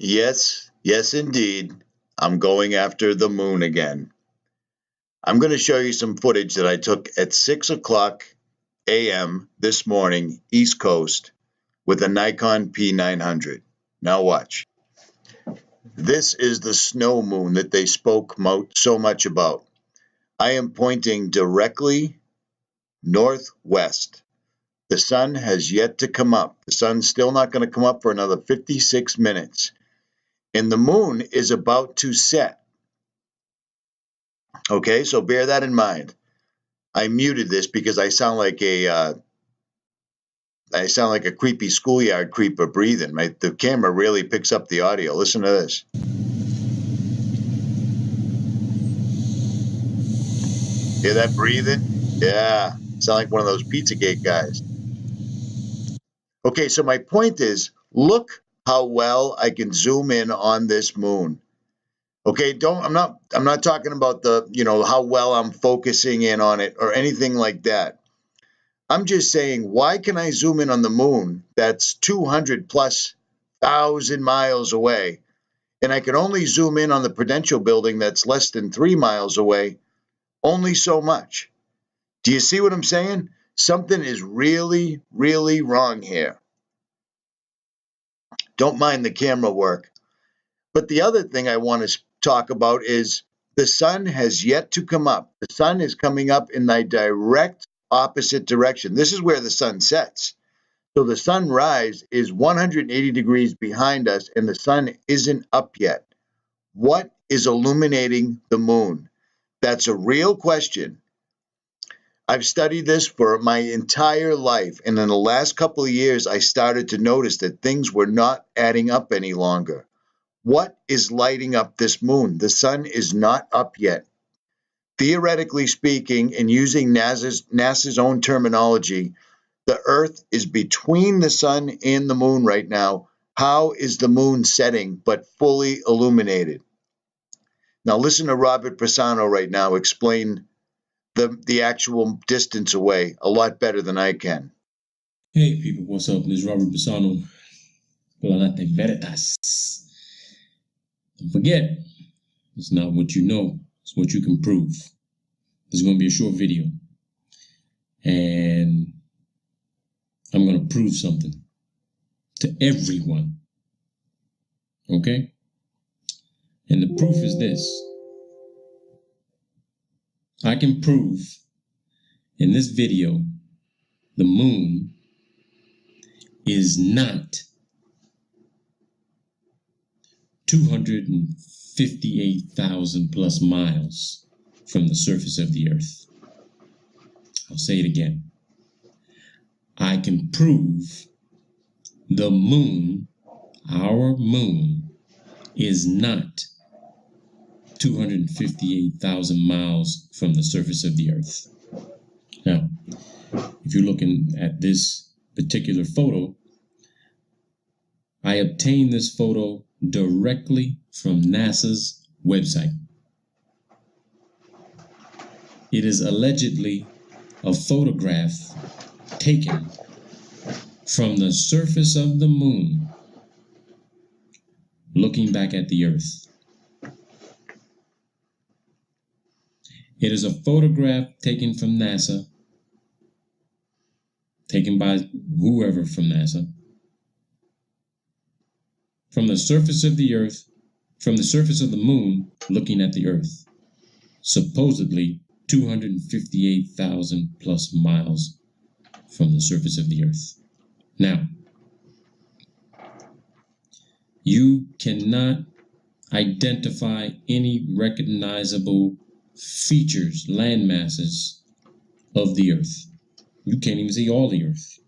Yes, yes, indeed. I'm going after the moon again. I'm going to show you some footage that I took at 6 o'clock a.m. this morning, East Coast, with a Nikon P900. Now watch. This is the snow moon that they spoke so much about. I am pointing directly northwest. The sun has yet to come up. The sun's still not going to come up for another 56 minutes. And the moon is about to set. Okay, so bear that in mind. I muted this because I sound like a creepy schoolyard creeper breathing. The camera really picks up the audio. Listen to this. Hear that breathing? Yeah, sound like one of those Pizzagate guys. Okay, so my point is, look how well I can zoom in on this moon. Okay, I'm not talking about how well I'm focusing in on it or anything like that. I'm just saying, why can I zoom in on the moon that's 200,000+ miles away, and I can only zoom in on the Prudential building that's less than 3 miles away, only so much? Do you see what I'm saying? Something is really, really wrong here. Don't mind the camera work. But the other thing I want to talk about is the sun has yet to come up. The sun is coming up in the direct opposite direction. This is where the sun sets. So the sunrise is 180 degrees behind us, and the sun isn't up yet. What is illuminating the moon? That's a real question. I've studied this for my entire life, and in the last couple of years, I started to notice that things were not adding up any longer. What is lighting up this moon? The sun is not up yet. Theoretically speaking, and using NASA's own terminology, the Earth is between the sun and the moon right now. How is the moon setting but fully illuminated? Now listen to Robert Pisano right now explain the actual distance away a lot better than I can. Hey people, what's up? This is Robert Pisano. Planete Veritas. Don't forget, it's not what you know, it's what you can prove. This is going to be a short video. And I'm going to prove something to everyone. Okay? And the proof is this. I can prove in this video the moon is not 258,000+ miles from the surface of the Earth. I'll say it again. I can prove the moon, our moon, is not 258,000 miles from the surface of the Earth. Now, if you're looking at this particular photo, I obtained this photo directly from NASA's website. It is allegedly a photograph taken from the surface of the moon, looking back at the Earth. It is a photograph taken from NASA, taken by whoever from NASA, from the surface of the Earth, from the surface of the moon, looking at the Earth. Supposedly 258,000+ miles from the surface of the Earth. Now, you cannot identify any recognizable features, land masses of the Earth. You can't even see all the Earth.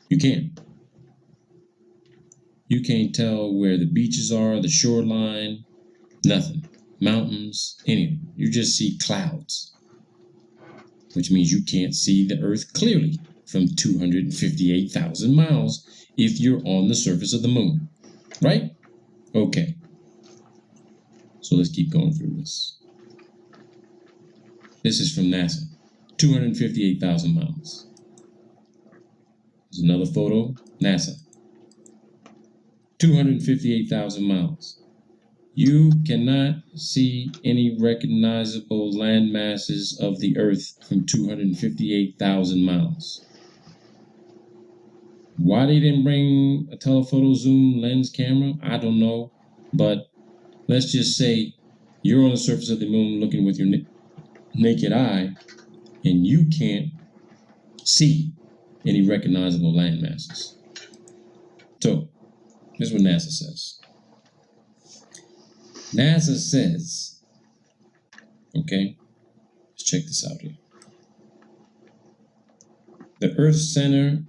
You can't. You can't tell where the beaches are, the shoreline, nothing. Mountains, anything. You just see clouds, which means you can't see the Earth clearly from 258,000 miles if you're on the surface of the moon, right? Okay. So let's keep going through this. This is from NASA, 258,000 miles. There's another photo, NASA. 258,000 miles. You cannot see any recognizable land masses of the Earth from 258,000 miles. Why they didn't bring a telephoto zoom lens camera, I don't know. But let's just say you're on the surface of the moon looking with your naked eye, and you can't see any recognizable land masses. So, here's what NASA says. NASA says, okay, let's check this out here. The Earth's center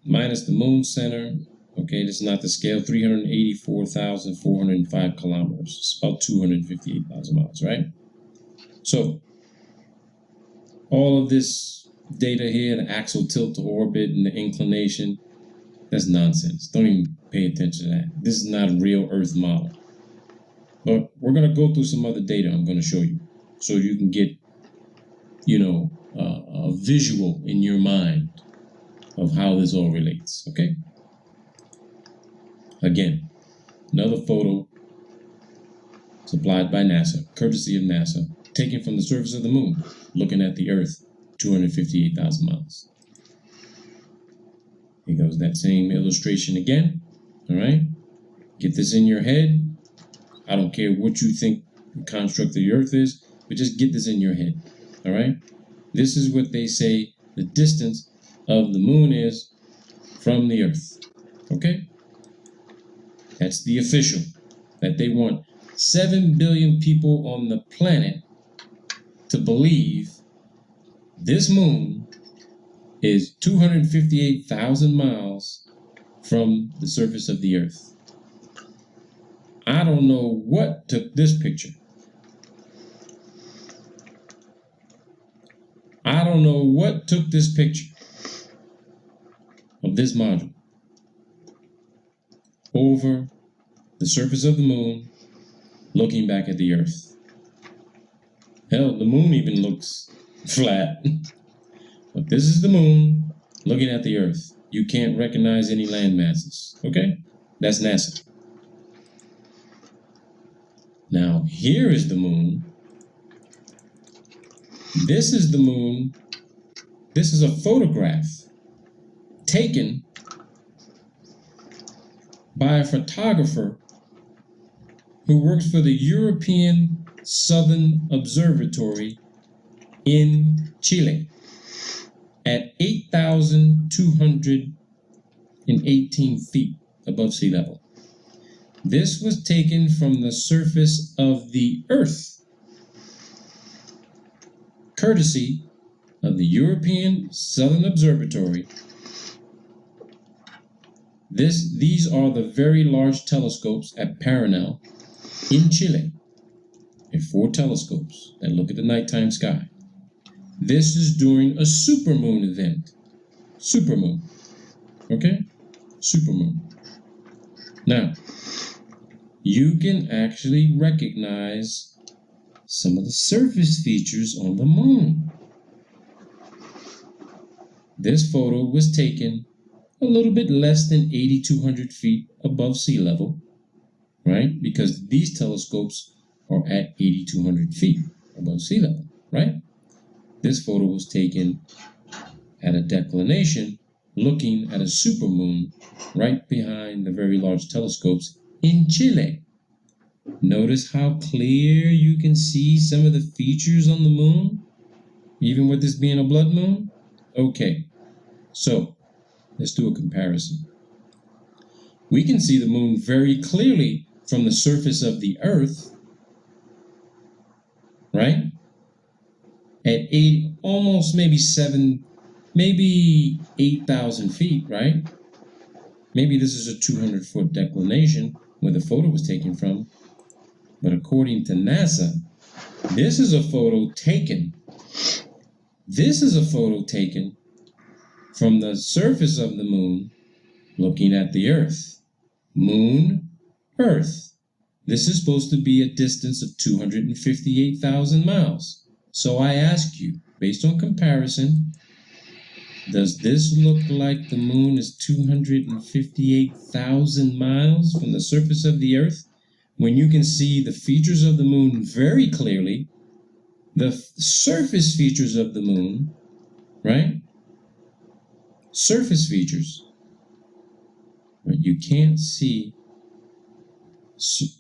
minus the moon center, okay, this is not the scale, 384,405 kilometers. It's about 258,000 miles, right? So, all of this data here, the axial tilt to orbit and the inclination, that's nonsense. Don't even pay attention to that. This is not a real Earth model. But we're going to go through some other data I'm going to show you so you can get, a visual in your mind of how this all relates, okay? Again, another photo supplied by NASA, courtesy of NASA, taken from the surface of the moon, looking at the Earth, 258,000 miles. Here goes that same illustration again, all right? Get this in your head. I don't care what you think the construct of the Earth is, but just get this in your head, all right? This is what they say the distance of the moon is from the Earth, okay? That's the official, that they want 7 billion people on the planet to believe this moon is 258,000 miles from the surface of the Earth. I don't know what took this picture. I don't know what took this picture of this module over the surface of the moon, looking back at the Earth. Hell, the moon even looks flat. But this is the moon looking at the Earth. You can't recognize any land masses. Okay? That's NASA. Now, here is the moon. This is the moon. This is a photograph taken by a photographer who works for the European Southern Observatory in Chile at 8,218 feet above sea level. This was taken from the surface of the Earth, courtesy of the European Southern Observatory. These are the very large telescopes at Paranal in Chile. There are 4 telescopes that look at the nighttime sky. This is during a supermoon event. Supermoon. Okay? Supermoon. Now, you can actually recognize some of the surface features on the moon. This photo was taken a little bit less than 8,200 feet above sea level, right? Because these telescopes are at 8,200 feet above sea level, right? This photo was taken at a declination looking at a supermoon right behind the very large telescopes in Chile. Notice how clear you can see some of the features on the moon, even with this being a blood moon? Okay, so let's do a comparison. We can see the moon very clearly from the surface of the Earth, right? At 8, almost maybe 8,000 feet, right? Maybe this is a 200-foot declination where the photo was taken from. But according to NASA, this is a photo taken from the surface of the moon looking at the Earth. Moon, Earth. This is supposed to be a distance of 258,000 miles. So I ask you, based on comparison, Does this look like the moon is 258,000 miles from the surface of the Earth? When you can see the features of the moon very clearly, the surface features of the moon, right? Surface features. But you can't see,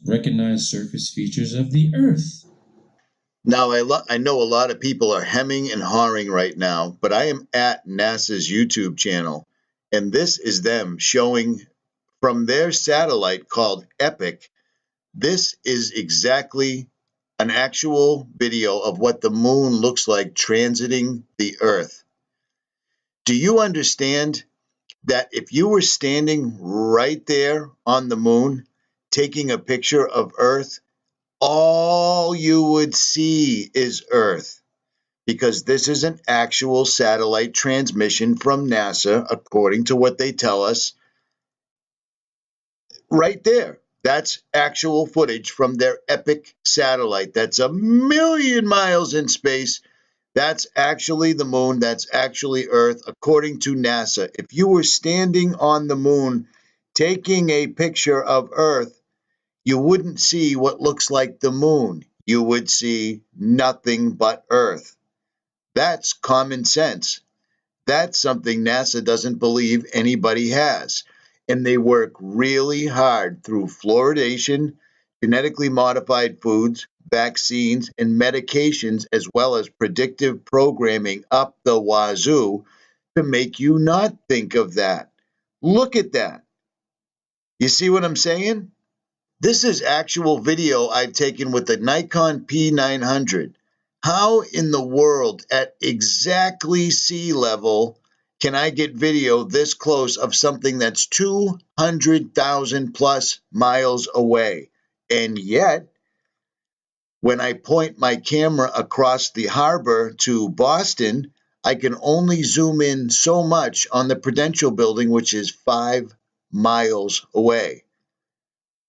recognize surface features of the Earth. Now, I know a lot of people are hemming and hawing right now, but I am at NASA's YouTube channel, and this is them showing from their satellite called EPIC. This is exactly an actual video of what the moon looks like transiting the Earth. Do you understand that if you were standing right there on the moon, taking a picture of Earth, all you would see is Earth? Because this is an actual satellite transmission from NASA, according to what they tell us. Right there. That's actual footage from their EPIC satellite. That's 1,000,000 miles in space. That's actually the moon. That's actually Earth, according to NASA. If you were standing on the moon taking a picture of Earth, you wouldn't see what looks like the moon. You would see nothing but Earth. That's common sense. That's something NASA doesn't believe anybody has. And they work really hard through fluoridation, genetically modified foods, vaccines, and medications, as well as predictive programming up the wazoo to make you not think of that. Look at that. You see what I'm saying? This is actual video I've taken with the Nikon P900. How in the world at exactly sea level can I get video this close of something that's 200,000 plus miles away? And yet, when I point my camera across the harbor to Boston, I can only zoom in so much on the Prudential building, which is 5 miles away.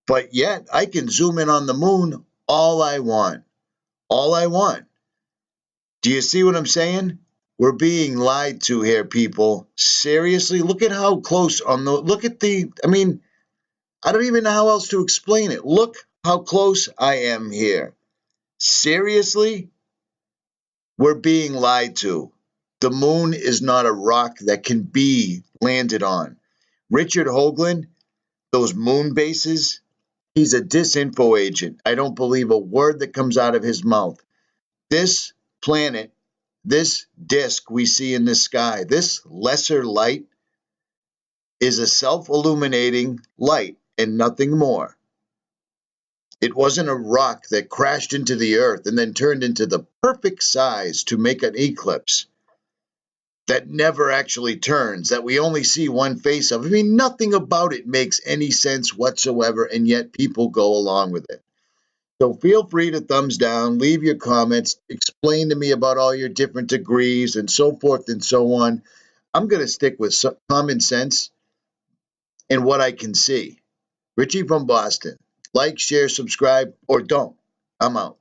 But yet, I can zoom in on the moon all I want. All I want. Do you see what I'm saying? We're being lied to here, people. Seriously, look at how close on the, look at the, I mean, I don't even know how else to explain it. Look how close I am here. Seriously? We're being lied to. The moon is not a rock that can be landed on. Richard Hoagland, those moon bases, he's a disinfo agent. I don't believe a word that comes out of his mouth. This planet, this disk we see in the sky, this lesser light is a self-illuminating light and nothing more. It wasn't a rock that crashed into the earth and then turned into the perfect size to make an eclipse that never actually turns, that we only see one face of. I mean, nothing about it makes any sense whatsoever, and yet people go along with it. So feel free to thumbs down, leave your comments, explain to me about all your different degrees and so forth and so on. I'm going to stick with common sense and what I can see. Richie from Boston. Like, share, subscribe, or don't. I'm out.